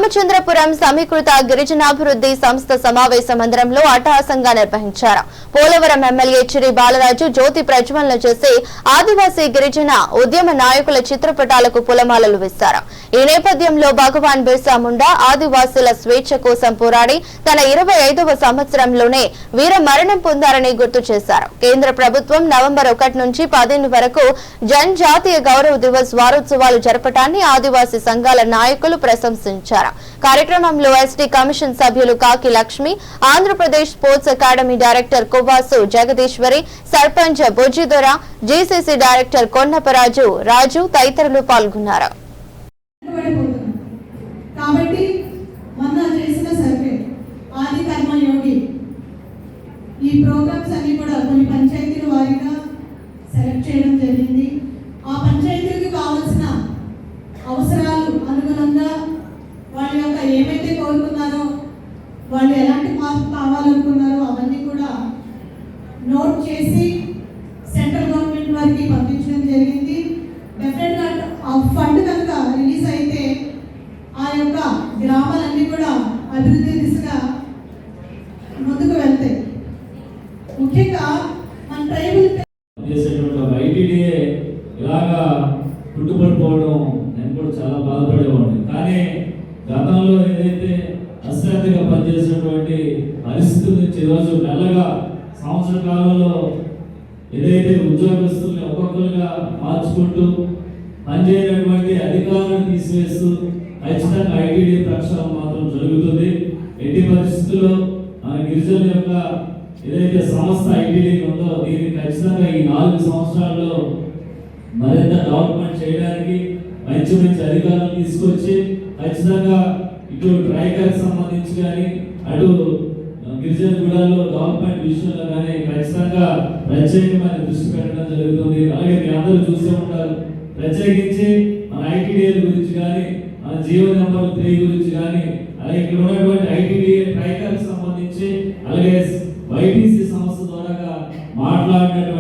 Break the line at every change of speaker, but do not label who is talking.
రామచంద్రపురం సమీకృత గిరిజనాభివృద్ధి సంస్థ సమావేశ మందిరంలో అట్టహాసంగా నిర్వహించారు. పోలవరం ఎమ్మెల్యే చిరి బాలరాజు జ్యోతి ప్రజ్వలన చేసి ఆదివాసీ గిరిజన ఉద్యమ నాయకుల చిత్రపటాలకు పూలమాలలు వేశారు. ఈ నేపథ్యంలో భగవాన్ బిర్సా ముండా ఆదివాసీల స్వేచ్ఛ కోసం పోరాడి తన 25వ సంవత్సరంలోనే వీర మరణం పొందారని గుర్తు చేశారు. కేంద్ర ప్రభుత్వం నవంబర్ 1 నుంచి 15 వరకు జనజాతీయ గౌరవ దివస్ వారోత్సవాలు జరపటాన్ని ఆదివాసీ సంఘాల నాయకులు ప్రశంసించారు. కార్యక్రమంలో ఎస్టీ కమిషన్ సభ్యులు Kaki Lakshmi, Andhra Pradesh sports academy director Kuvasu Jagadeeswari, sarpanch Bojjidora, GCC director Konnaparaju Raju తదితరులు పాల్గొన్నారు.
ఈ ప్రోగ్రామ్స్ అన్ని కూడా కొన్ని పంచాయతీల వారీగా సెలెక్ట్ చేయడం జరిగింది. ఆ పంచాయతీలకు కావాల్సిన అవసరాలు అనుగుణంగా వాళ్ళ యొక్క ఏమైతే కోరుకున్నారో, వాళ్ళు ఎలాంటి మార్పు కావాలనుకున్నారో అవన్నీ కూడా నోట్ చేసి సెంట్రల్ గవర్నమెంట్ వారికి పంపించడం జరిగింది. డెఫినెట్గా ఆ ఫండ్ కనుక రిలీజ్ అయితే ఆ యొక్క గ్రామాలన్నీ కూడా అభివృద్ధి దిశగా ముందుకు వెళ్తాయి. ముఖ్యంగా మన ట్రైబల్
ఐటీడీఏ ఇలాగా పుట్టుపడిపోవడం నేను కూడా చాలా బాధపడేవాడిని. కానీ గతంలో ఏదైతే అశ్రద్ధగా పనిచేసినటువంటి పరిస్థితుల నుంచి ఈరోజు మెల్లగా సంవత్సర కాలంలో ఏదైతే ఉద్యోగస్తుల్ని ఒక్కొక్కరుగా మార్చుకుంటూ పనిచేయనటువంటి అధికారులను తీసివేస్తూ ఖచ్చితంగా ఐటీడీ ప్రక్షాళన మాత్రం జరుగుతుంది. ఎట్టి పరిస్థితుల్లో మన గిరిజనుల యొక్క ఏదైతే సంస్థ ఐటీడీ ఉందో దీన్ని ఖచ్చితంగా ఈ 4 సంవత్సరాల్లో మరింత డెవలప్మెంట్ చేయడానికి మంచి మంచి అధికారులు తీసుకొచ్చి ఖచ్చితంగా ఇటు ట్రైకర్కి సంబంధించి కానీ అటు గిరిజన గుడాల్లో డెవలప్మెంట్ విషయంలో కానీ ఖచ్చితంగా ప్రత్యేకమైన దృష్టి పెట్టడం జరుగుతుంది. అలాగే మీ అందరూ చూసే ఉంటారు, ప్రత్యేకించి మన ఐటీడీఏల గురించి కానీ మన జీవో నెంబర్ 3 గురించి కానీ అలాగే ఇక్కడ ఉన్నటువంటి ఐటీడీఏ ట్రైకర్కి సంబంధించి అలాగే వైటీసీ సంస్థ ద్వారా మాట్లాడినటువంటి